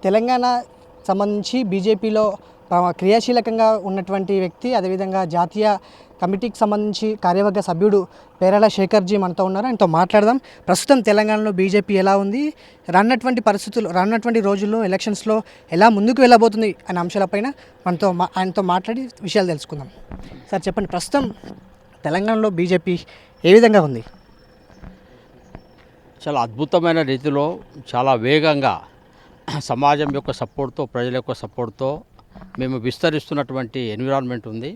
తెలంగాణ సంబంధించి బీజేపీలో క్రియాశీలకంగా ఉన్నటువంటి వ్యక్తి, అదేవిధంగా జాతీయ కమిటీకి సంబంధించి కార్యవర్గ సభ్యుడు పేరాల శేఖర్జీ మనతో ఉన్నారు. ఆయనతో మాట్లాడదాం. ప్రస్తుతం తెలంగాణలో బీజేపీ ఎలా ఉంది, రానున్నటువంటి పరిస్థితులు, రానున్నటువంటి రోజుల్లో ఎలక్షన్స్లో ఎలా ముందుకు వెళ్ళబోతుంది అనే అంశాలపైన ఆయనతో మాట్లాడి విషయాలు తెలుసుకుందాం. సార్ చెప్పండి, ప్రస్తుతం తెలంగాణలో బీజేపీ ఏ విధంగా ఉంది? చాలా అద్భుతమైన రీతిలో, చాలా వేగంగా సమాజం యొక్క సపోర్ట్తో, ప్రజల యొక్క సపోర్ట్తో మేము విస్తరిస్తున్నటువంటి ఎన్విరాన్మెంట్ ఉంది.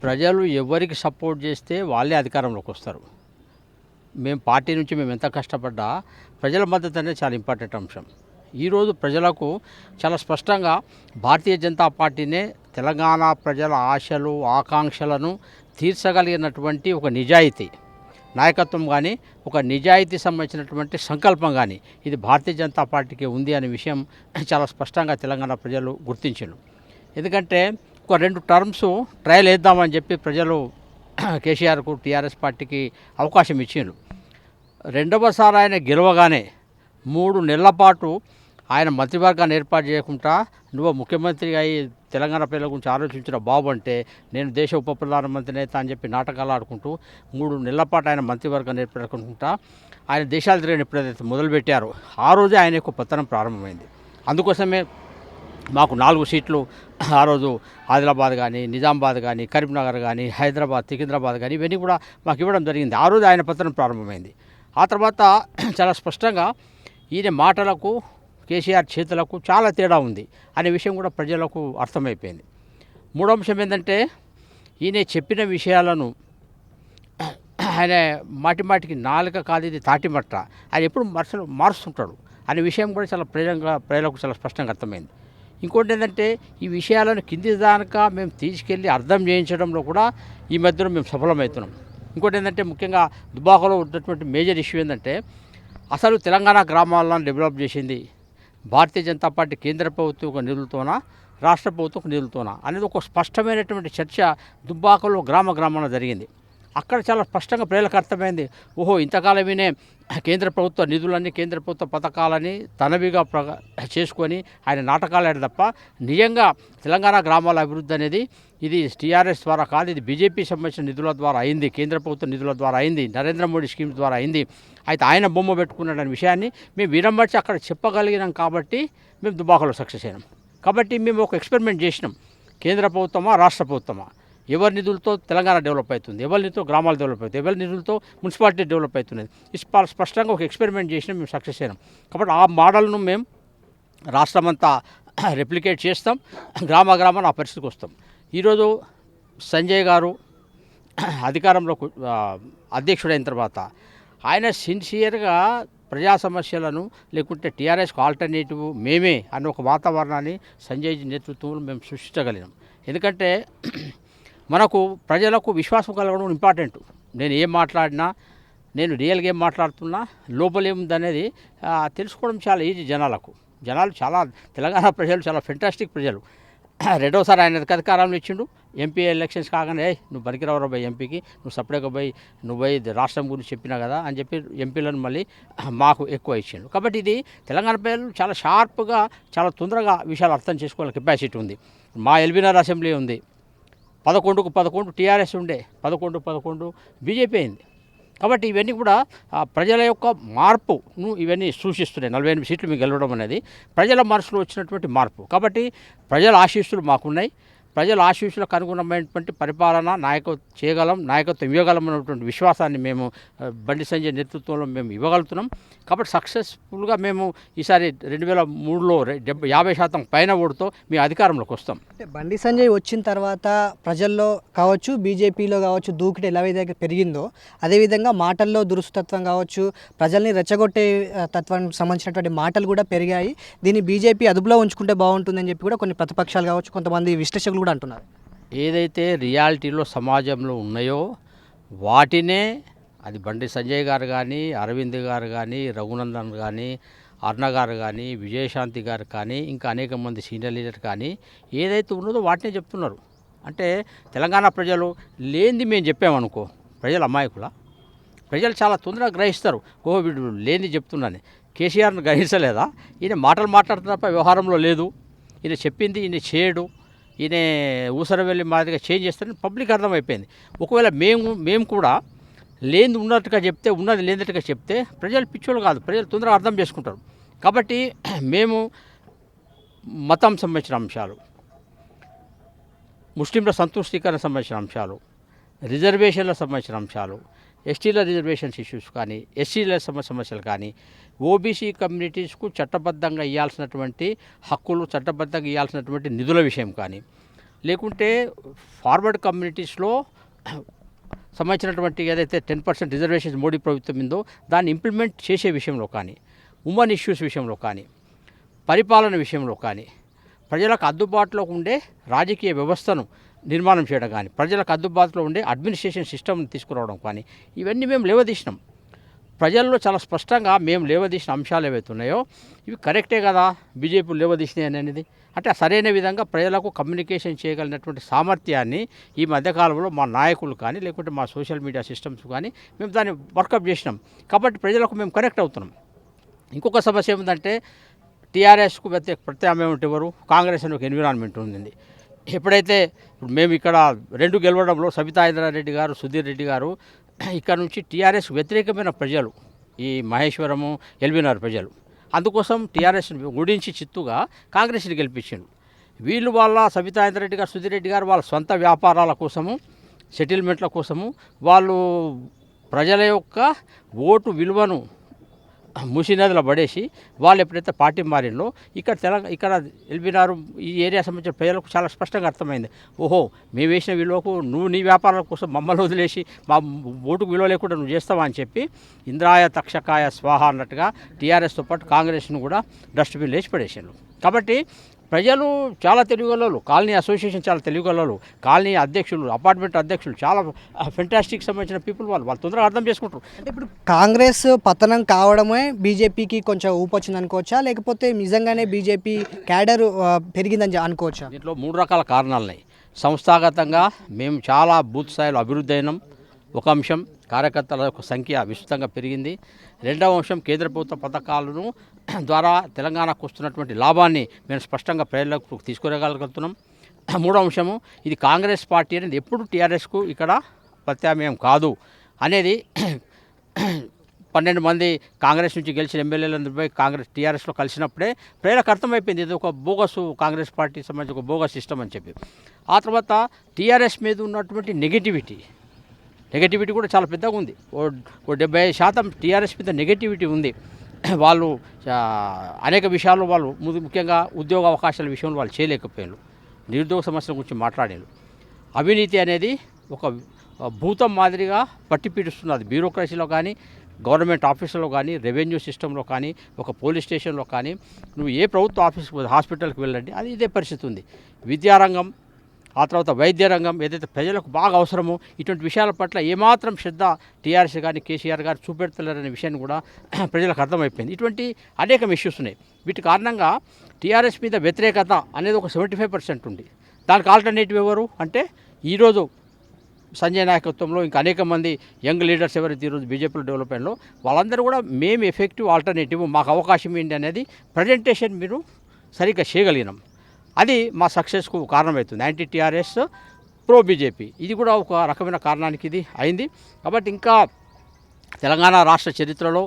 ప్రజలు ఎవరికి సపోర్ట్ చేస్తే వాళ్ళే అధికారంలోకి వస్తారు. మేము పార్టీ నుంచి మేము ఎంత కష్టపడ్డా ప్రజల మద్దతు అనేది చాలా ఇంపార్టెంట్ అంశం. ఈరోజు ప్రజలకు చాలా స్పష్టంగా భారతీయ జనతా పార్టీనే తెలంగాణ ప్రజల ఆశలు, ఆకాంక్షలను తీర్చగలిగినటువంటి ఒక నిజాయితీ నాయకత్వం కానీ, ఒక నిజాయితీ సంబంధించినటువంటి సంకల్పం కానీ ఇది భారతీయ జనతా పార్టీకి ఉంది అనే విషయం చాలా స్పష్టంగా తెలంగాణ ప్రజలు గుర్తించారు. ఎందుకంటే ఒక 2 టర్మ్స్ ట్రయల్ వేద్దామని చెప్పి ప్రజలు కేసీఆర్కు, టీఆర్ఎస్ పార్టీకి అవకాశం ఇచ్చారు. రెండవసారి ఆయన గెలవగానే 3 నెలల పాటు ఆయన మంత్రివర్గాన్ని ఏర్పాటు చేయకుండా నువ్వు ముఖ్యమంత్రిగా అయ్యి తెలంగాణ ప్రజల గురించి ఆలోచించిన బాబు అంటే నేను దేశ ఉప ప్రధానమంత్రిని అయితే అని చెప్పి నాటకాలు ఆడుకుంటూ 3 నెలల పాటు ఆయన మంత్రివర్గాన్ని ఏర్పడుకుంటా ఆయన దేశాలు తిరిగిన ఎప్పుడైతే మొదలుపెట్టారో ఆ రోజే ఆయన యొక్క పతనం ప్రారంభమైంది. అందుకోసమే మాకు 4 సీట్లు ఆ రోజు ఆదిలాబాద్ కానీ, నిజామాబాద్ కానీ, కరీంనగర్ కానీ, హైదరాబాద్, సికింద్రాబాద్ కానీ ఇవన్నీ కూడా మాకు ఇవ్వడం జరిగింది. ఆ రోజు ఆయన పతనం ప్రారంభమైంది. ఆ తర్వాత చాలా స్పష్టంగా ఈయన మాటలకు, కేసీఆర్ చేతులకు చాలా తేడా ఉంది అనే విషయం కూడా ప్రజలకు అర్థమైపోయింది. 3వ అంశం ఏంటంటే ఈయన చెప్పిన విషయాలను ఆయన మాటిమాటికి నాలుక కాదు ఇది తాటిమట్ట, ఆయన ఎప్పుడు మారుస్తుంటాడు అనే విషయం కూడా చాలా ప్రజలకు చాలా స్పష్టంగా అర్థమైంది. ఇంకోటి ఏంటంటే ఈ విషయాలను కింది దాకా మేము తీసుకెళ్ళి అర్థం చేయించడంలో కూడా ఈ మధ్యలో మేము సఫలమవుతున్నాం. ఇంకోటి ఏంటంటే ముఖ్యంగా దుబాకలో ఉన్నటువంటి మేజర్ ఇష్యూ ఏంటంటే అసలు తెలంగాణ గ్రామాలను డెవలప్ చేసింది భారతీయ జనతా పార్టీ కేంద్ర ప్రభుత్వం ఒక నిధులతోనా, రాష్ట్ర ప్రభుత్వం ఒక నిధులతోనా అనేది ఒక స్పష్టమైనటువంటి చర్చ దుబ్బాకలో గ్రామాల్లో జరిగింది. అక్కడ చాలా స్పష్టంగా ప్రజలకు అర్థమైంది, ఓహో ఇంతకాలమేనే కేంద్ర ప్రభుత్వ నిధులన్నీ, కేంద్ర ప్రభుత్వ పథకాలని తనవిగా చేసుకొని ఆయన నాటకాలు ఆడారు తప్ప నిజంగా తెలంగాణ గ్రామాల అభివృద్ధి అనేది ఇది టీఆర్ఎస్ ద్వారా కాదు, ఇది బీజేపీ సంబంధించిన నిధుల ద్వారా అయింది, కేంద్ర ప్రభుత్వ నిధుల ద్వారా అయింది, నరేంద్ర మోడీ స్కీమ్స్ ద్వారా అయింది. అయితే ఆయన బొమ్మ పెట్టుకున్నాడనే విషయాన్ని మేము వినబట్టి అక్కడ చెప్పగలిగినాం కాబట్టి మేము దుబాకలో సక్సెస్ అయినాం. కాబట్టి మేము ఒక ఎక్స్పెరిమెంట్ చేసినాం, కేంద్ర ప్రభుత్వమా రాష్ట్ర ప్రభుత్వమా, ఎవరి నిధులతో తెలంగాణ డెవలప్ అవుతుంది, ఎవరి నిధులతో గ్రామాలు డెవలప్ అవుతాయి, ఎవరి నిధులతో మున్సిపాలిటీ డెవలప్ అవుతున్నది, స్పష్టంగా ఒక ఎక్స్పెరిమెంట్ చేసినా మేము సక్సెస్ అయినాం. కాబట్టి ఆ మోడల్ను మేము రాష్ట్రమంతా రెప్లికేట్ చేస్తాం, గ్రామాన ఆ పరిస్థితికి వస్తాం. ఈరోజు సంజయ్ గారు అధికారంలోకి అధ్యక్షుడైన తర్వాత ఆయన సిన్సియర్గా ప్రజా సమస్యలను, లేకుంటే టీఆర్ఎస్కు ఆల్టర్నేటివ్ మేమే అన్న ఒక వాతావరణాన్ని సంజయ్ నేతృత్వంలో మేము సృష్టించగలిగినాం. ఎందుకంటే మనకు ప్రజలకు విశ్వాసం కలగడం ఇంపార్టెంట్. నేను ఏం మాట్లాడినా, నేను రియల్గా ఏం మాట్లాడుతున్నా, లోపలేముందనేది తెలుసుకోవడం చాలా ఈజీ జనాలు చాలా తెలంగాణ ప్రజలు చాలా ఫెంటాస్టిక్ ప్రజలు. 2వసారి ఆయన అధికారంలో ఇచ్చిండు. ఎంపీ ఎలక్షన్స్ కాగానే నువ్వు పనికిరావు పోయి ఎంపీకి, నువ్వు సపరేట్గా నువ్వు పోయి రాష్ట్రం గురించి చెప్పినా కదా అని చెప్పి ఎంపీలను మళ్ళీ మాకు ఎక్కువ ఇచ్చిండు. కాబట్టి ఇది తెలంగాణ ప్రజలు చాలా షార్ప్గా, చాలా తొందరగా విషయాలు అర్థం చేసుకోవాల కెపాసిటీ ఉంది. మా ఎల్బీనగర్ అసెంబ్లీ ఉంది, 11కు 11 టీఆర్ఎస్ ఉండే, 11 బీజేపీ అయింది. కాబట్టి ఇవన్నీ కూడా ప్రజల యొక్క మార్పును ఇవన్నీ సూచిస్తున్నాయి. 48 సీట్లు మీకు గెలవడం అనేది ప్రజల మనసులో వచ్చినటువంటి మార్పు. కాబట్టి ప్రజల ఆశీస్సులు మాకున్నాయి. ప్రజల ఆశీస్సులకు అనుగుణమైనటువంటి పరిపాలన నాయకత్వం ఇవ్వగలం అన్నటువంటి విశ్వాసాన్ని మేము బండి సంజయ్ నేతృత్వంలో మేము ఇవ్వగలుగుతున్నాం. కాబట్టి సక్సెస్ఫుల్గా మేము ఈసారి 2003లో 50% పైన ఓటుతో మేము అధికారంలోకి వస్తాం. బండి సంజయ్ వచ్చిన తర్వాత ప్రజల్లో కావచ్చు, బీజేపీలో కావచ్చు దూకుడు ఎలా అయితే పెరిగిందో అదేవిధంగా మాటల్లో దురుస్తత్వం కావచ్చు, ప్రజల్ని రెచ్చగొట్టే తత్వానికి సంబంధించినటువంటి మాటలు కూడా పెరిగాయి. దీన్ని బీజేపీ అదుపులో ఉంచుకుంటే బాగుంటుందని చెప్పి కూడా కొన్ని ప్రతిపక్షాలు కావచ్చు, కొంతమంది విశ్లేషకులు కూడా అంటున్నారు. ఏదైతే రియాలిటీలో సమాజంలో ఉన్నాయో వాటినే, అది బండి సంజయ్ గారు కానీ, అరవింద్ గారు కానీ, రఘునందన్ కానీ, అర్ణ గారు కానీ, విజయశాంతి గారు కానీ, ఇంకా అనేక మంది సీనియర్ లీడర్ కానీ ఏదైతే ఉన్నదో వాటినే చెప్తున్నారు. అంటే తెలంగాణ ప్రజలు లేనిది మేము చెప్పామనుకో, ప్రజలు అమాయకుల, ప్రజలు చాలా తొందరగా గ్రహిస్తారు, ఓహో వీడు లేనిది చెప్తున్నాను. కేసీఆర్ను గ్రహించలేదా? ఈయన మాటలు మాట్లాడుతున్న తప్ప వ్యవహారంలో లేదు. ఈయన చెప్పింది ఈయన చేయడు, ఈయన ఊసర వెళ్ళి మాదిరిగా చేంజ్ చేస్తారని పబ్లిక్ అర్థమైపోయింది. ఒకవేళ మేము కూడా లేనిది ఉన్నట్టుగా చెప్తే, ఉన్నది లేనట్టుగా చెప్తే ప్రజలు పిచ్చోళ్ళు కాదు, ప్రజలు తొందరగా అర్థం చేసుకుంటారు. కాబట్టి మేము మతం సంబంధించిన అంశాలు, ముస్లింల సంతుష్టీకరణ సంబంధించిన అంశాలు, రిజర్వేషన్లకు సంబంధించిన అంశాలు, ఎస్టీల రిజర్వేషన్స్ ఇష్యూస్ కానీ, ఎస్సీల సమస్యలు కానీ, ఓబీసీ కమ్యూనిటీస్కు చట్టబద్ధంగా ఇవ్వాల్సినటువంటి హక్కులు, చట్టబద్ధంగా ఇవ్వాల్సినటువంటి నిధుల విషయం కానీ, లేకుంటే ఫార్వర్డ్ కమ్యూనిటీస్లో సంబంధించినటువంటి ఏదైతే 10% రిజర్వేషన్స్ మోడీ ప్రభుత్వం ఉందో దాన్ని ఇంప్లిమెంట్ చేసే విషయంలో కానీ, ఉమెన్ ఇష్యూస్ విషయంలో కానీ, పరిపాలన విషయంలో కానీ, ప్రజలకు అందుబాటులో ఉండే రాజకీయ వ్యవస్థను నిర్మాణం చేయడం కానీ, ప్రజలకు అందుబాటులో ఉండే అడ్మినిస్ట్రేషన్ సిస్టమ్ని తీసుకురావడం కానీ, ఇవన్నీ మేము లేవదీసినాం. ప్రజల్లో చాలా స్పష్టంగా మేము లేవదీసిన అంశాలు ఏవైతే ఉన్నాయో ఇవి కరెక్టే కదా బీజేపీ లేవదీసినాయి అనేది. అంటే సరైన విధంగా ప్రజలకు కమ్యూనికేషన్ చేయగలిగినటువంటి సామర్థ్యాన్ని ఈ మధ్యకాలంలో మా నాయకులు కానీ, లేకుంటే మా సోషల్ మీడియా సిస్టమ్స్ కానీ మేము దాన్ని వర్కప్ చేసినాం. కాబట్టి ప్రజలకు మేము కనెక్ట్ అవుతున్నాం. ఇంకొక సమస్య ఏమిటంటే టీఆర్ఎస్కు ప్రత్యామ్నాయం ఉంటే ఎవరు? కాంగ్రెస్ అని ఒక ఎన్విరాన్మెంట్ ఉంది. ఎప్పుడైతే ఇప్పుడు మేము ఇక్కడ 2 గెలవడంలో సబితా ఇంద్రారెడ్డి గారు, సుధీర్ రెడ్డి గారు ఇక్కడ నుంచి టీఆర్ఎస్ వ్యతిరేకమైన ప్రజలు, ఈ మహేశ్వరము, ఎల్బీనగర్ ప్రజలు, అందుకోసం టీఆర్ఎస్ని ఓడించి చిత్తుగా కాంగ్రెస్ని గెలిపించారు. వీళ్ళు వాళ్ళ సబితా ఇంద్రారెడ్డి గారు, సుధీర్ రెడ్డి గారు వాళ్ళ సొంత వ్యాపారాల కోసము, సెటిల్మెంట్ల కోసము వాళ్ళు ప్రజల యొక్క ఓటు విలువను మూసీనదిలో పడేసి వాళ్ళు ఎప్పుడైతే పార్టీ మారినో ఇక్కడ ఎల్బీనగర్ ఈ ఏరియా సంబంధించిన ప్రజలకు చాలా స్పష్టంగా అర్థమైంది. ఓహో, మేము వేసిన విలువకు నువ్వు నీ వ్యాపారాల కోసం మమ్మల్ని వదిలేసి మా ఓటుకు విలువ లేకుండా నువ్వు చేస్తావా అని చెప్పి ఇంద్రాయ తక్షకాయ స్వాహ అన్నట్టుగా టీఆర్ఎస్తో పాటు కాంగ్రెస్ను కూడా డస్ట్బిన్ లేచి పడేసారు. కాబట్టి ప్రజలు చాలా తెలివిగలరు, కాలనీ అసోసియేషన్ చాలా తెలివిగలరు, కాలనీ అధ్యక్షులు, అపార్ట్మెంట్ అధ్యక్షులు చాలా ఫెంటాస్టిక్ సంబంధించిన పీపుల్ వాళ్ళు తొందరగా అర్థం చేసుకుంటారు. అంటే ఇప్పుడు కాంగ్రెస్ పతనం కావడమే బీజేపీకి కొంచెం ఊపొచ్చింది అనుకోవచ్చా, లేకపోతే నిజంగానే బీజేపీ క్యాడర్ పెరిగిందని అనుకోవచ్చా? దీంట్లో 3 రకాల కారణాలున్నాయి. సంస్థాగతంగా మేము చాలా బూత్ స్థాయిలో అభివృద్ధి అయినాం. ఒక అంశం, కార్యకర్తల యొక్క సంఖ్య విస్తృతంగా పెరిగింది. రెండవ అంశం, కేంద్ర ప్రభుత్వ పథకాలను ద్వారా తెలంగాణకు వస్తున్నటువంటి లాభాన్ని మేము స్పష్టంగా ప్రజలకు తీసుకురాగలుగుతున్నాం. మూడవ అంశము, ఇది కాంగ్రెస్ పార్టీ అనేది ఎప్పుడు టీఆర్ఎస్కు ఇక్కడ ప్రత్యామ్నాయం కాదు అనేది 12 మంది కాంగ్రెస్ నుంచి గెలిచిన ఎమ్మెల్యేలందరిపై కాంగ్రెస్ టీఆర్ఎస్లో కలిసినప్పుడే ప్రజలకు అర్థమైపోయింది ఇది ఒక బోగస్ కాంగ్రెస్ పార్టీ సంబంధించి ఒక బోగస్ సిస్టమ్ అని చెప్పి. ఆ తర్వాత టీఆర్ఎస్ మీద ఉన్నటువంటి నెగటివిటీ కూడా చాలా పెద్దగా ఉంది. 70% టీఆర్ఎస్ మీద నెగటివిటీ ఉంది. వాళ్ళు అనేక విషయాల్లో వాళ్ళు ముఖ్యంగా ఉద్యోగ అవకాశాల విషయంలో వాళ్ళు చేయలేకపోయారు, నిరుద్యోగ సమస్యల గురించి మాట్లాడారు. అవినీతి అనేది ఒక భూతం మాదిరిగా పట్టి పీడిస్తున్నది. బ్యూరోక్రసీలో కానీ, గవర్నమెంట్ ఆఫీసులో కానీ, రెవెన్యూ సిస్టంలో కానీ, ఒక పోలీస్ స్టేషన్లో కానీ, నువ్వు ఏ ప్రభుత్వ ఆఫీస్కి హాస్పిటల్కి వెళ్ళండి అది ఇదే పరిస్థితి ఉంది. విద్యారంగం, ఆ తర్వాత వైద్య రంగం ఏదైతే ప్రజలకు బాగా అవసరమో ఇటువంటి విషయాల పట్ల ఏమాత్రం శ్రద్ధ టీఆర్ఎస్ కానీ కేసీఆర్ గారు చూపెడతలేరనే విషయాన్ని కూడా ప్రజలకు అర్థమైపోయింది. ఇటువంటి అనేక ఇష్యూస్ ఉన్నాయి. వీటి కారణంగా టీఆర్ఎస్ మీద వ్యతిరేకత అనేది ఒక 75% ఉంది. దానికి ఆల్టర్నేటివ్ ఎవరు అంటే ఈరోజు సంజయ్ నాయకత్వంలో ఇంకా అనేక మంది యంగ్ లీడర్స్ ఎవరైతే ఈరోజు బీజేపీలో డెవలప్మెంట్లో వాళ్ళందరూ కూడా మేము ఎఫెక్టివ్ ఆల్టర్నేటివ్, మాకు అవకాశం ఏంటి అనేది ప్రజెంటేషన్ మీరు సరిగ్గా చేయగలిగినాం. అది మా సక్సెస్కు కారణమవుతుంది. యాంటీ టీఆర్ఎస్, ప్రో బీజేపీ, ఇది కూడా ఒక రకమైన కారణానికి ఇది అయింది. కాబట్టి ఇంకా తెలంగాణ రాష్ట్ర చరిత్రలో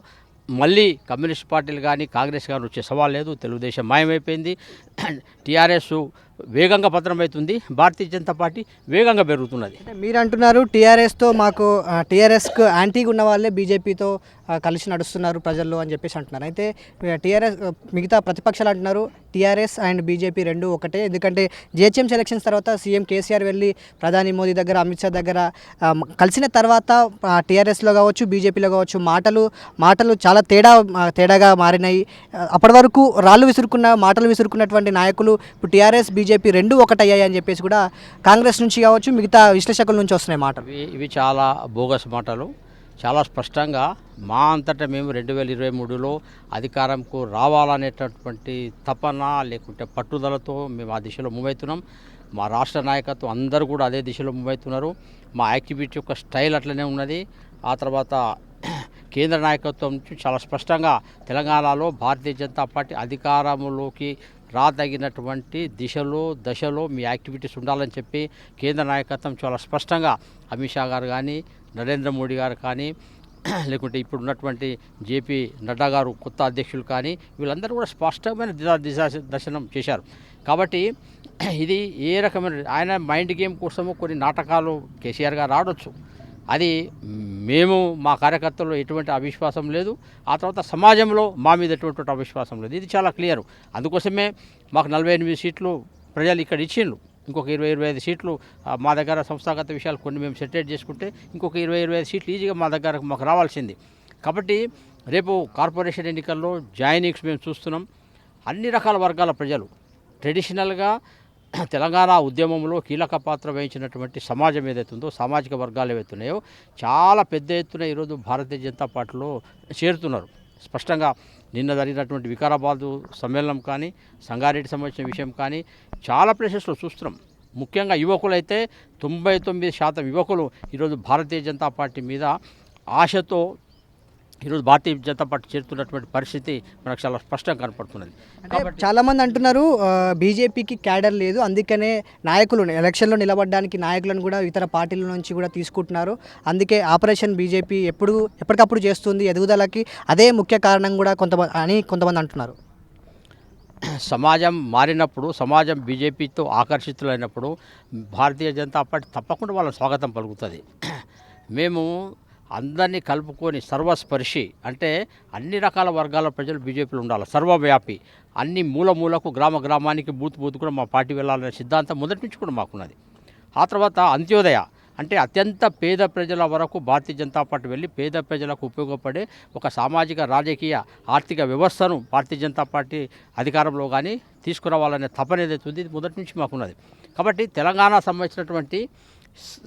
మళ్ళీ కమ్యూనిస్ట్ పార్టీలు కానీ కాంగ్రెస్ కానీ వచ్చే సవాల్ లేదు. తెలుగుదేశం మాయమైపోయింది. టీఆర్ఎస్ వేగంగా పతనమవుతుంది, భారతీయ జనతా పార్టీ వేగంగా పెరుగుతున్నది. మీరు అంటున్నారు టీఆర్ఎస్తో మాకు టీఆర్ఎస్కు యాంటీగా ఉన్న వాళ్ళే బీజేపీతో కలిసి నడుస్తున్నారు ప్రజల్లో అని చెప్పేసి అంటున్నారు. అయితే టీఆర్ఎస్ మిగతా ప్రతిపక్షాలు అంటున్నారు టీఆర్ఎస్ అండ్ బీజేపీ రెండు ఒకటే. ఎందుకంటే జిహెచ్ఎం సెలక్షన్స్ తర్వాత సీఎం కేసీఆర్ వెళ్ళి ప్రధాని మోదీ దగ్గర, అమిత్ షా దగ్గర కలిసిన తర్వాత టీఆర్ఎస్లో కావచ్చు, బీజేపీలో కావచ్చు మాటలు చాలా తేడాగా మారినాయి. అప్పటి వరకు మాటలు విసురుకున్నటువంటి నాయకులు ఇప్పుడు టీఆర్ఎస్ బీజేపీ రెండు ఒకటయ్యాయి అని చెప్పేసి కూడా కాంగ్రెస్ నుంచి కావచ్చు మిగతా విశ్లేషకుల నుంచి వస్తున్నాయి మాటలు. ఇవి చాలా బోగస్ మాటలు. చాలా స్పష్టంగా మా అంతటా మేము 2023లో అధికారంకు రావాలనేటటువంటి తపన లేకుంటే పట్టుదలతో మేము ఆ దిశలో మూవ్ అవుతున్నాం. మా రాష్ట్ర నాయకత్వం అందరూ కూడా అదే దిశలో మూవ్ అవుతున్నారు. మా యాక్టివిటీ యొక్క స్టైల్ అట్లనే ఉన్నది. ఆ తర్వాత కేంద్ర నాయకత్వం నుంచి చాలా స్పష్టంగా తెలంగాణలో భారతీయ జనతా పార్టీ అధికారంలోకి రాదగినటువంటి దశలో మీ యాక్టివిటీస్ ఉండాలని చెప్పి కేంద్ర నాయకత్వం చాలా స్పష్టంగా అమిత్ షా గారు కానీ నరేంద్ర మోడీ గారు కానీ లేకుంటే ఇప్పుడు ఉన్నటువంటి జేపీ నడ్డా గారు కొత్త అధ్యక్షులు కానీ వీళ్ళందరూ కూడా స్పష్టమైన దర్శనం చేశారు. కాబట్టి ఇది ఏ రకమైన ఆయన మైండ్ గేమ్ కోసము కొన్ని నాటకాలు కేసీఆర్ గారు ఆడొచ్చు, అది మేము మా కార్యకర్తల్లో ఎటువంటి అవిశ్వాసం లేదు, ఆ తర్వాత సమాజంలో మా మీద ఎటువంటి అవిశ్వాసం లేదు, ఇది చాలా క్లియర్. అందుకోసమే మాకు 48 సీట్లు ప్రజలు ఇక్కడ ఇచ్చిండ్రు. ఇంకొక 20-25 సీట్లు మా దగ్గర సంస్థాగత విషయాలు కొన్ని మేము సెటిల్ చేసుకుంటే ఇంకొక 20-25 సీట్లు ఈజీగా మా దగ్గర మాకు రావాల్సింది. కాబట్టి రేపు కార్పొరేషన్ ఎన్నికల్లో జాయినింగ్స్ మేము చూస్తున్నాం. అన్ని రకాల వర్గాల ప్రజలు ట్రెడిషనల్గా తెలంగాణ ఉద్యమంలో కీలక పాత్ర వహించినటువంటి సమాజం ఏదైతే ఉందో, సామాజిక వర్గాలు ఏవైతే ఉన్నాయో చాలా పెద్ద ఎత్తున ఈరోజు భారతీయ జనతా పార్టీలో చేరుతున్నారు. స్పష్టంగా నిన్న జరిగినటువంటి వికారాబాదు సమ్మేళనం కానీ, సంగారెడ్డి సంబంధించిన విషయం కానీ చాలా ప్లేసెస్లో చూస్తున్నాం. ముఖ్యంగా యువకులైతే 99% యువకులు ఈరోజు భారతీయ జనతా పార్టీ మీద ఆశతో ఈరోజు భారతీయ జనతా పార్టీ చేరుతున్నటువంటి పరిస్థితి మనకు చాలా స్పష్టంగా కనపడుతున్నది. కాబట్టి చాలామంది అంటున్నారు బీజేపీకి క్యాడర్ లేదు, అందుకనే నాయకులు ఎలక్షన్లో నిలబడడానికి నాయకులను కూడా ఇతర పార్టీల నుంచి కూడా తీసుకుంటున్నారు, అందుకే ఆపరేషన్ బీజేపీ ఎప్పటికప్పుడు చేస్తుంది, ఎదుగుదలకి అదే ముఖ్య కారణం కూడా కొంతమంది అంటున్నారు. సమాజం మారినప్పుడు, సమాజం బీజేపీతో ఆకర్షితులైనప్పుడు భారతీయ జనతా పార్టీ తప్పకుండా వాళ్ళ స్వాగతం పలుకుతుంది. మేము అందరినీ కలుపుకొని సర్వస్పర్శి అంటే అన్ని రకాల వర్గాల ప్రజలు బీజేపీలో ఉండాలి, సర్వవ్యాపి, అన్ని మూలకు గ్రామానికి బూత్ కూడా మా పార్టీ వెళ్ళాలనే సిద్ధాంతం మొదటి నుంచి కూడా మాకున్నది. ఆ తర్వాత అంత్యోదయ అంటే అత్యంత పేద ప్రజల వరకు భారతీయ జనతా పార్టీ వెళ్ళి పేద ప్రజలకు ఉపయోగపడే ఒక సామాజిక, రాజకీయ, ఆర్థిక వ్యవస్థను భారతీయ జనతా పార్టీ అధికారంలో కానీ తీసుకురావాలనే తపన ఏదైతే ఉంది ఇది మొదటి నుంచి మాకున్నది. కాబట్టి తెలంగాణ సంబంధించినటువంటి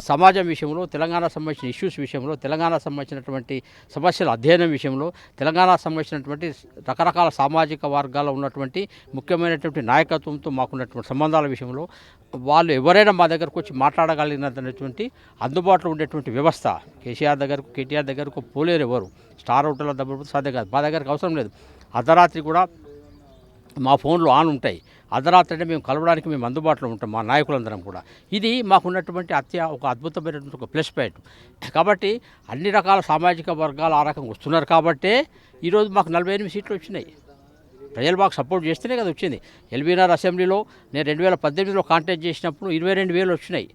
సమాజం విషయంలో, తెలంగాణ సంబంధించిన ఇష్యూస్ విషయంలో, తెలంగాణ సంబంధించినటువంటి సమస్యల అధ్యయనం విషయంలో, తెలంగాణ సంబంధించినటువంటి రకరకాల సామాజిక వర్గాల్లో ఉన్నటువంటి ముఖ్యమైనటువంటి నాయకత్వంతో మాకున్నటువంటి సంబంధాల విషయంలో వాళ్ళు ఎవరైనా మా దగ్గరకు వచ్చి మాట్లాడగలిగినటువంటి అందుబాటులో ఉండేటువంటి వ్యవస్థ కేసీఆర్ దగ్గరకు, కేటీఆర్ దగ్గరకు పోలేరు ఎవరు. స్టార్ హోటల్ దగ్గర సాధ్యం కాదు, మా దగ్గరకు అవసరం లేదు. అర్ధరాత్రి కూడా మా ఫోన్లు ఆన్ ఉంటాయి, అర్ధరాత్రి అంటే మేము కలవడానికి మేము అందుబాటులో ఉంటాం మా నాయకులందరం కూడా. ఇది మాకున్నటువంటి ఒక అద్భుతమైనటువంటి ఒక ప్లస్ పాయింట్. కాబట్టి అన్ని రకాల సామాజిక వర్గాలు ఆ రకంగా వస్తున్నారు కాబట్టే ఈరోజు మాకు 48 సీట్లు వచ్చినాయి. ప్రజలు మాకు సపోర్ట్ చేస్తేనే కదా వచ్చింది. ఎల్బీనగర్ అసెంబ్లీలో నేను 2018లో కాంటాక్ట్ చేసినప్పుడు 22,000 వచ్చినాయి.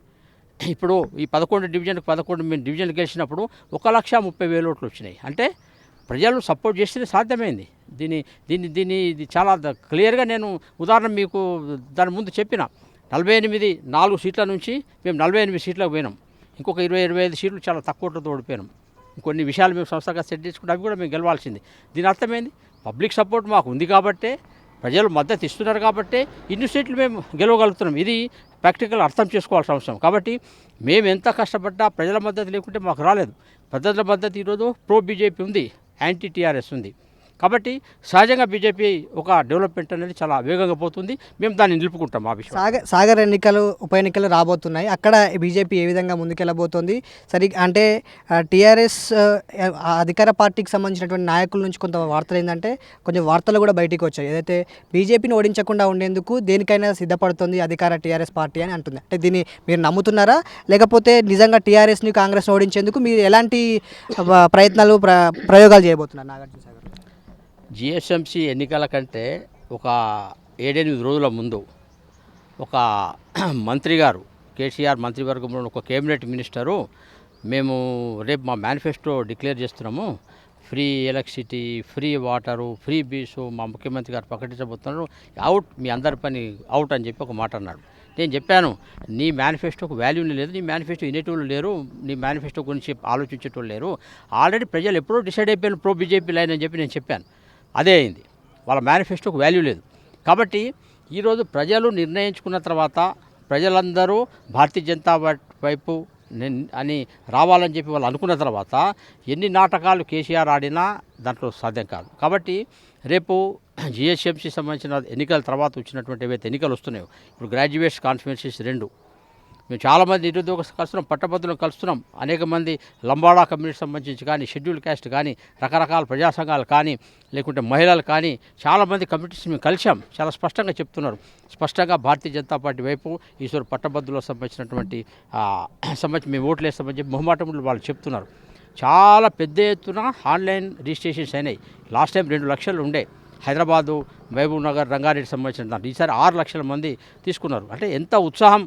ఇప్పుడు ఈ 11 మేము డివిజన్ గెలిచినప్పుడు 1,30,000 ఓట్లు వచ్చినాయి. అంటే ప్రజలు సపోర్ట్ చేస్తేనే సాధ్యమైంది. ఇది చాలా క్లియర్గా నేను ఉదాహరణ మీకు దాని ముందు చెప్పిన. 4 సీట్ల నుంచి మేము 48 సీట్లకు పోయినాం. ఇంకొక 20-25 సీట్లు చాలా తక్కువతో ఓడిపోయినాం. కొన్ని విషయాలు మేము సంస్థగా సెట్ చేసుకుంటే అవి కూడా మేము గెలవాల్సింది. దీని అర్థమైంది పబ్లిక్ సపోర్ట్ మాకు ఉంది కాబట్టే, ప్రజలు మద్దతు ఇస్తున్నారు కాబట్టే ఇన్ని సీట్లు మేము గెలవగలుగుతున్నాం. ఇది ప్రాక్టికల్ అర్థం చేసుకోవాల్సిన అవసరం. కాబట్టి మేము ఎంత కష్టపడ్డా ప్రజల మద్దతు లేకుంటే మాకు రాలేదు. ప్రజల మద్దతు ఈరోజు ప్రో బీజేపీ ఉంది, యాంటీ టీఆర్ఎస్ ఉంది. కాబట్టి సహజంగా బీజేపీ ఒక డెవలప్మెంట్ అనేది చాలా వేగంగా పోతుంది. మేము దాన్ని నిలుపుకుంటాం. ఆ విషయం సాగర్ ఉప ఎన్నికలు రాబోతున్నాయి, అక్కడ బీజేపీ ఏ విధంగా ముందుకెళ్ళబోతోంది? అంటే టీఆర్ఎస్ అధికార పార్టీకి సంబంధించినటువంటి నాయకుల నుంచి కొంత వార్తలు ఏంటంటే కొంచెం వార్తలు కూడా బయటికి వచ్చాయి, ఏదైతే బీజేపీని ఓడించకుండా ఉండేందుకు దేనికైనా సిద్ధపడుతుంది అధికార టీఆర్ఎస్ పార్టీ అని అంటుంది. అంటే దీన్ని మీరు నమ్ముతున్నారా, లేకపోతే నిజంగా టీఆర్ఎస్ని కాంగ్రెస్ని ఓడించేందుకు మీరు ఎలాంటి ప్రయోగాలు చేయబోతున్నారు? నాగార్జున సాగర్ జిహెచ్ఎంసీ ఎన్నికల కంటే ఒక 7-8 రోజుల ముందు ఒక మంత్రి గారు, కేసీఆర్ మంత్రివర్గంలో ఒక కేబినెట్ మినిస్టరు, మేము రేపు మా మేనిఫెస్టో డిక్లేర్ చేస్తున్నాము, free electricity, free water, free bees మా ముఖ్యమంత్రి గారు ప్రకటించబోతున్నారు, అవుట్ మీ అందరి పని అవుట్ అని చెప్పి ఒక మాట అన్నాడు. నేను చెప్పాను, నీ మేనిఫెస్టోకు వాల్యూని లేదు, నీ మేనిఫెస్టో వినేటోళ్ళు లేరు, నీ మేనిఫెస్టో గురించి ఆలోచించేటోళ్ళు లేరు, ఆల్రెడీ ప్రజలు ఎప్పుడో డిసైడ్ అయిపోయిన ప్రో బీజేపీ లైన్ అని చెప్పి నేను చెప్పాను. అదే అయింది, వాళ్ళ మేనిఫెస్టోకు వాల్యూ లేదు. కాబట్టి ఈరోజు ప్రజలు నిర్ణయించుకున్న తర్వాత ప్రజలందరూ భారతీయ జనతా వైపు అని రావాలని చెప్పి వాళ్ళు అనుకున్న తర్వాత ఎన్ని నాటకాలు కేసీఆర్ ఆడినా దాంట్లో సాధ్యం కాదు. కాబట్టి రేపు జిహెచ్ఎంసీ సంబంధించిన ఎన్నికల తర్వాత వచ్చినటువంటి ఏవైతే ఎన్నికలు వస్తున్నాయో, ఇప్పుడు గ్రాడ్యుయేట్స్ కాన్స్టిట్యుయెన్సీస్ 2, మేము చాలామంది నిరుద్యోగ కలుస్తున్నాం, పట్టభద్రులను కలుస్తున్నాం, అనేక మంది లంబాడా కమ్యూనిటీ సంబంధించి కానీ, షెడ్యూల్ క్యాస్ట్ కానీ, రకరకాల ప్రజా సంఘాలు కానీ, లేకుంటే మహిళలు కానీ చాలామంది కమ్యూనిటీస్ మేము కలిసాం. చాలా స్పష్టంగా చెప్తున్నారు. స్పష్టంగా భారతీయ జనతా పార్టీ వైపు ఈశ్వరు పట్టభద్రులకు సంబంధించినటువంటి సంబంధించి మేము ఓట్లు వేస్తామని చెప్పి మొహమాటములు వాళ్ళు చెప్తున్నారు. చాలా పెద్ద ఎత్తున ఆన్లైన్ రిజిస్ట్రేషన్స్ అయినాయి. లాస్ట్ టైం 2 లక్షలు ఉండే హైదరాబాదు, మహబూబ్ నగర్, రంగారెడ్డి సంబంధించిన దాంట్లో ఈసారి 6 లక్షల మంది తీసుకున్నారు. అంటే ఎంత ఉత్సాహం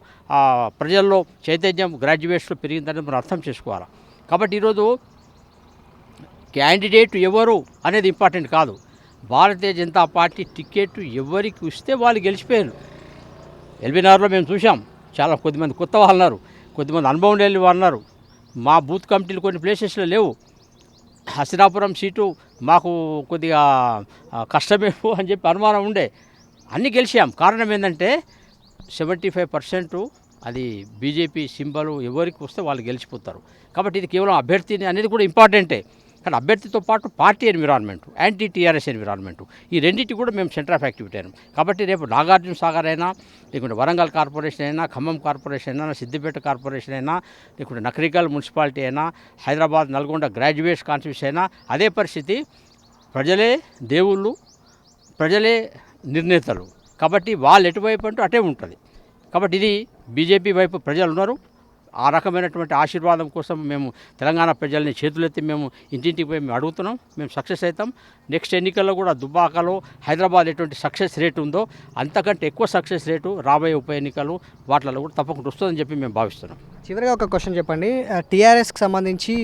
ప్రజల్లో చైతన్యం గ్రాడ్యుయేట్స్లో పెరిగిందని మనం అర్థం చేసుకోవాలి. కాబట్టి ఈరోజు క్యాండిడేట్ ఎవరు అనేది ఇంపార్టెంట్ కాదు. భారతీయ జనతా పార్టీ టికెట్ ఎవరికి ఇస్తే వాళ్ళు గెలిచిపోయారు. ఎల్బీనగర్లో మేము చూసాం, చాలా కొద్దిమంది కొత్త వాళ్ళు ఉన్నారు, కొద్దిమంది అనుభవం లేని వాళ్ళు ఉన్నారు. మా బూత్ కమిటీలు కొన్ని ప్లేసెస్లో లేవు. హస్తినాపురం సీటు మాకు కొద్దిగా కష్టమేమో అని చెప్పి అనుమానం ఉండే, అన్నీ గెలిచాం. కారణం ఏంటంటే 75% అది బీజేపీ సింబల్ ఎవరికి వస్తే వాళ్ళు గెలిచిపోతారు. కాబట్టి ఇది కేవలం అభ్యర్థిని అనేది కూడా ఇంపార్టెంటే. కానీ అభ్యర్థితో పాటు party environment, anti TRS environment, ఈ రెండింటి కూడా మేము సెంటర్ ఆఫ్ యాక్టివిటీ అయినాం. కాబట్టి రేపు నాగార్జున సాగర్ అయినా, లేకుంటే వరంగల్ కార్పొరేషన్ అయినా, ఖమ్మం కార్పొరేషన్ అయినా, సిద్దిపేట కార్పొరేషన్ అయినా, లేకుంటే నకరికల్ మున్సిపాలిటీ అయినా, హైదరాబాద్ నల్గొండ గ్రాడ్యుయేట్స్ కాన్స్టిట్యూన్సీ అయినా అదే పరిస్థితి. ప్రజలే దేవుళ్ళు, ప్రజలే నిర్ణేతలు. కాబట్టి వాళ్ళు ఎటువైపు అంటూ అటే ఉంటుంది. కాబట్టి ఇది బీజేపీ వైపు ప్రజలు ఉన్నారు. ఆ రకమైనటువంటి ఆశీర్వాదం కోసం మేము తెలంగాణ ప్రజల్ని చేతులెత్తి మేము ఇంటింటికి పోయి మేము అడుగుతున్నాం. మేము సక్సెస్ అవుతాం. నెక్స్ట్ ఎన్నికల్లో కూడా దుబ్బాకలో హైదరాబాద్ ఎటువంటి సక్సెస్ రేటు ఉందో అంతకంటే ఎక్కువ సక్సెస్ రేటు రాబోయే ఉప ఎన్నికలు వాటిలో కూడా తప్పకుండా వస్తుందని చెప్పి మేము భావిస్తున్నాం. చివరిగా ఒక క్వశ్చన్ చెప్పండి. టీఆర్ఎస్కి సంబంధించి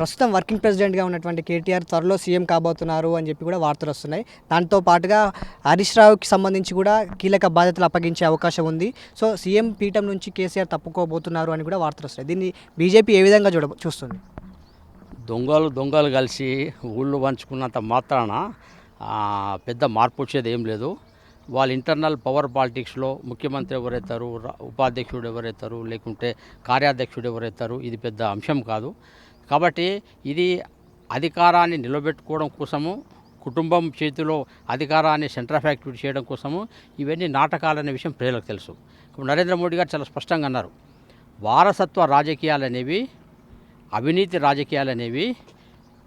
ప్రస్తుతం వర్కింగ్ ప్రెసిడెంట్గా ఉన్నటువంటి కేటీఆర్ త్వరలో సీఎం కాబోతున్నారు అని చెప్పి కూడా వార్తలు వస్తున్నాయి. దాంతో పాటుగా హరీష్ రావుకి సంబంధించి కూడా కీలక బాధ్యతలు అప్పగించే అవకాశం ఉంది. సో సీఎం పీఠం నుంచి కేసీఆర్ తప్పుకోబోతున్నారు అని కూడా వార్తలు వస్తాయి. దీన్ని బీజేపీ ఏ విధంగా చూస్తుంది? దొంగలు కలిసి ఊళ్ళు పంచుకున్నంత మాత్రాన పెద్ద మార్పు వచ్చేది ఏం లేదు. వాళ్ళ ఇంటర్నల్ పవర్ పాలిటిక్స్లో ముఖ్యమంత్రి ఎవరైతారు, ఉపాధ్యక్షుడు ఎవరైతారు, లేకుంటే కార్యాధ్యక్షుడు ఎవరైతారు, ఇది పెద్ద అంశం కాదు. కాబట్టి ఇది అధికారాన్ని నిలబెట్టుకోవడం కోసము, కుటుంబం చేతిలో అధికారాన్ని సెంటర్ ఆఫ్ యాక్టివిటీ చేయడం కోసము ఇవన్నీ నాటకాలనే విషయం ప్రజలకు తెలుసు. ఇప్పుడు నరేంద్ర మోడీ గారు చాలా స్పష్టంగా అన్నారు, వారసత్వ రాజకీయాలు అనేవి, అవినీతి రాజకీయాలు అనేవి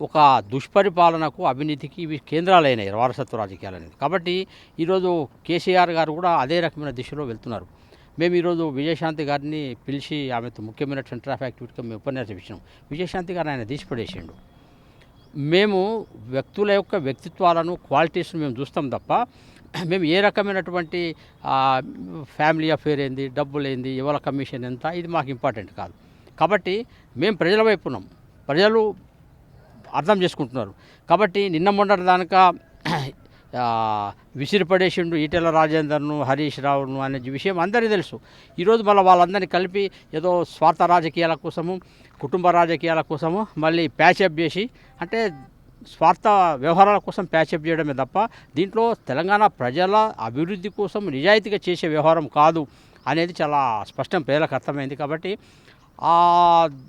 ఒక దుష్పరిపాలనకు, అవినీతికి ఇవి కేంద్రాలైనాయి వారసత్వ రాజకీయాలు అనేది. కాబట్టి ఈరోజు కేసీఆర్ గారు కూడా అదే రకమైన దిశలో వెళ్తున్నారు. మేము ఈరోజు విజయశాంతి గారిని పిలిచి ఆమెతో ముఖ్యమైన సెంటర్ ఆఫ్ యాక్టివిటీగా మేము ఉపన్యాసం ఇచ్చినాం. విజయశాంతి గారు ఆయన తీసిపడేసిండు. మేము వ్యక్తుల యొక్క వ్యక్తిత్వాలను, క్వాలిటీస్ను మేము చూస్తాం తప్ప మేము ఏ రకమైనటువంటి ఫ్యామిలీ అఫేర్ ఏంది, డబ్బులు ఏంది, ఎవరి కమిషన్ ఎంత, ఇది మాకు ఇంపార్టెంట్ కాదు. కాబట్టి మేము ప్రజల వైపు ఉన్నాం. ప్రజలు అర్థం చేసుకుంటున్నారు. కాబట్టి నిన్న మొన్నటి దానిక విసిరిపడేసిండు ఈటెల రాజేందర్ను, హరీష్ రావును అనే విషయం అందరికీ తెలుసు. ఈరోజు మళ్ళీ వాళ్ళందరినీ కలిపి ఏదో స్వార్థ రాజకీయాల కోసము, కుటుంబ రాజకీయాల కోసము మళ్ళీ ప్యాచప్ చేసి, అంటే స్వార్థ వ్యవహారాల కోసం ప్యాచప్ చేయడమే తప్ప దీంట్లో తెలంగాణ ప్రజల అభివృద్ధి కోసం నిజాయితీగా చేసే వ్యవహారం కాదు అనేది చాలా స్పష్టం ప్రజలకు అర్థమైంది. కాబట్టి ఆ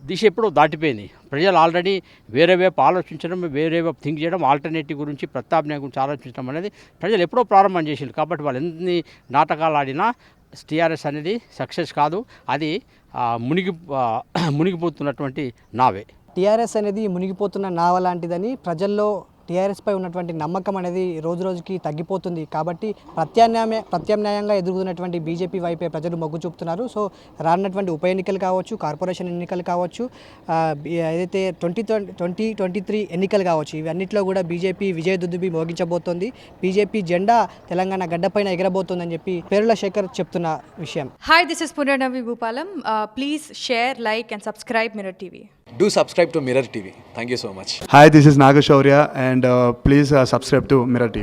దిశ ఎప్పుడూ దాటిపోయింది. ప్రజలు ఆల్రెడీ వేరే వైపు ఆలోచించడం, వేరే వైపు థింక్ చేయడం, ఆల్టర్నేటివ్ గురించి, ప్రత్యామ్నాయం గురించి ఆలోచించడం అనేది ప్రజలు ఎప్పుడో ప్రారంభం చేసింది. కాబట్టి వాళ్ళు ఎన్ని నాటకాలు ఆడినా టీఆర్ఎస్ అనేది సక్సెస్ కాదు. అది మునిగిపోతున్నటువంటి నావే. టీఆర్ఎస్ అనేది మునిగిపోతున్న నావ లాంటిదని ప్రజల్లో టీఆర్ఎస్పై ఉన్నటువంటి నమ్మకం అనేది రోజు రోజుకి తగ్గిపోతుంది. కాబట్టి ప్రత్యామ్నాయంగా ఎదుగుతున్నటువంటి బీజేపీ వైపే ప్రజలు మొగ్గు చూపుతున్నారు. సో రానున్నటువంటి ఉప ఎన్నికలు కావచ్చు, కార్పొరేషన్ ఎన్నికలు కావచ్చు, ఏదైతే 2023 ఎన్నికలు కావచ్చు, ఇవన్నిట్లో కూడా బీజేపీ విజయదుందుబి మోగించబోతోంది. బీజేపీ జెండా తెలంగాణ గడ్డపైన ఎగరబోతోందని చెప్పి పేరుల శేఖర్ చెప్తున్న విషయం. Hi, this is Punarnavi Bhupalam. Please share, like and subscribe Mirror TV. Do subscribe to Mirror TV. Thank you so much. Hi, this is Nagashaurya and please subscribe to Mirror TV.